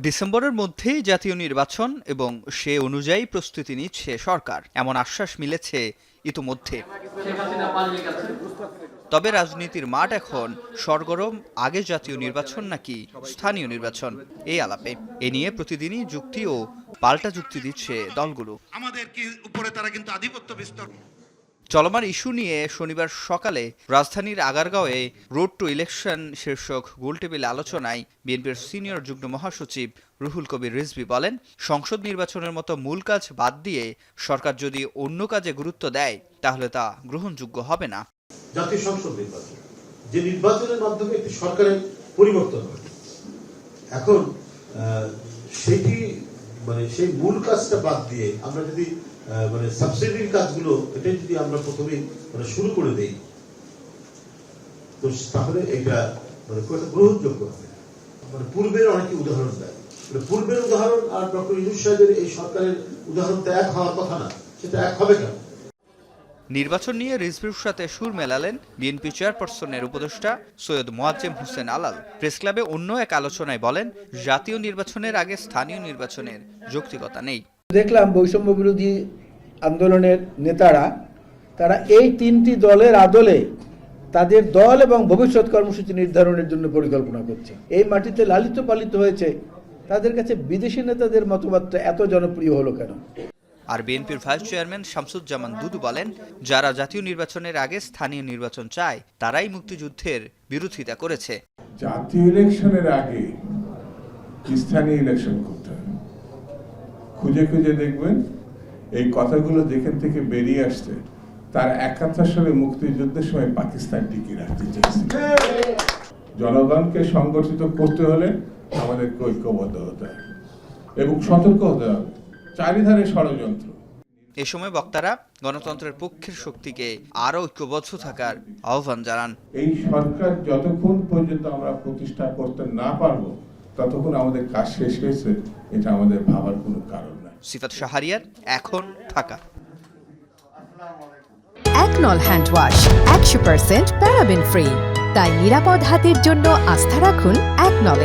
ডিসেম্বরের মধ্যেই জাতীয় নির্বাচন এবং সে অনুযায়ী প্রস্তুতি নিচ্ছে সরকার, এমন আশ্বাস মিলেছে ইতোমধ্যে। তবে রাজনীতির মাঠ এখন সরগরম আগে জাতীয় নির্বাচন নাকি স্থানীয় নির্বাচন এই আলাপে। এ নিয়ে প্রতিদিনই যুক্তি ও পাল্টা যুক্তি দিচ্ছে দলগুলো। আমাদের কি উপরে তারা কিন্তু আধিপত্য বিস্তার। চলমান ইস্যু নিয়ে শনিবার সকালে রাজধানীর আগারগাঁওয়ে রোড টু ইলেকশন শীর্ষক গোলটেবিল আলোচনায় বিএনপির সিনিয়র যুগ্ম মহাসচিব রুহুল কবির রিজভী বলেন, সংসদ নির্বাচনের মতো মূল কাজ বাদ দিয়ে সরকার যদি অন্য কাজে গুরুত্ব দেয় তাহলে তা গ্রহণযোগ্য হবে না। জাতীয় সংসদ নির্বাচন, যে নির্বাচনের মাধ্যমে একটি সরকারের পরিবর্তন হয়, এখন সেটি সেই মূল কাজটা বাদ দিয়ে আমরা যদি সাবসিডির কাজগুলো এটাই যদি আমরা প্রথমেই শুরু করে দেই, তো তাহলে এটা গ্রহণযোগ্য হবে। পূর্বের অনেকে উদাহরণ দেয়, পূর্বের উদাহরণ আর ডক্টর ইউনূস সাহেবের এই সরকারের উদাহরণ তো এক হওয়ার কথা না, সেটা এক হবে কেন? নির্বাচন নিয়ে রিজভির সাথে সুর মেলালেন বিএনপি চেয়ারপারসনের উপদেষ্টা সৈয়দ মোয়াজ্জেম হোসেন আলাল। প্রেসক্লাবে অন্য এক আলোচনায় বলেন, জাতীয় নির্বাচনের আগে স্থানীয় নির্বাচনের যৌক্তিকতা নেই। দেখলাম বৈষম্য বিরোধী আন্দোলনের নেতারা তারা এই তিনটি দলের আদলে তাদের দল এবং ভবিষ্যৎ কর্মসূচি নির্ধারণের জন্য পরিকল্পনা করছে। এই মাটিতে লালিত পালিত হয়েছে, তাদের কাছে বিদেশি নেতাদের মতবাদটা এত জনপ্রিয় হলো কেন? আর বিএনপির ভাইস চেয়ারম্যান শামসুজ্জামান দুদু বলেন, যারা জাতীয় নির্বাচনের আগে স্থানীয় নির্বাচন চায় তারাই মুক্তিযুদ্ধের বিরোধিতা করেছে। জাতীয় ইলেকশনের আগে স্থানীয় ইলেকশন করতে হবে। খুঁজে খুঁজে দেখবেন এই কথাগুলো যেখান থেকে বেরিয়ে আসছে, তার ৭১ সালে মুক্তিযুদ্ধের সময় পাকিস্তান টিকিয়ে রাখতে চেয়েছে। জনগণকে সংগঠিত করতে হলে আমাদেরকে ঐক্যবদ্ধ হতে হবে এবং সতর্ক হতে হবে, চারিধারে ষড়যন্ত্র। এ সময় বক্তারা গণতন্ত্রের পক্ষের শক্তিকে আরো ঐক্যবদ্ধ থাকার আহ্বান জানান। এই সরকার যতক্ষণ পর্যন্ত আমরা প্রতিষ্ঠা করতে না পারবো ততক্ষণ আমাদের কাজ শেষ হয়েছে, এটা আমাদের ভাবার কোনো কারণ নাই। সিফাত শাহরিয়ার, এখন ঢাকা। একনল হ্যান্ড ওয়াশ 100% প্যারাবেন ফ্রি, তাই নিরাপদ হাতের জন্য আস্থা রাখুন একনলে।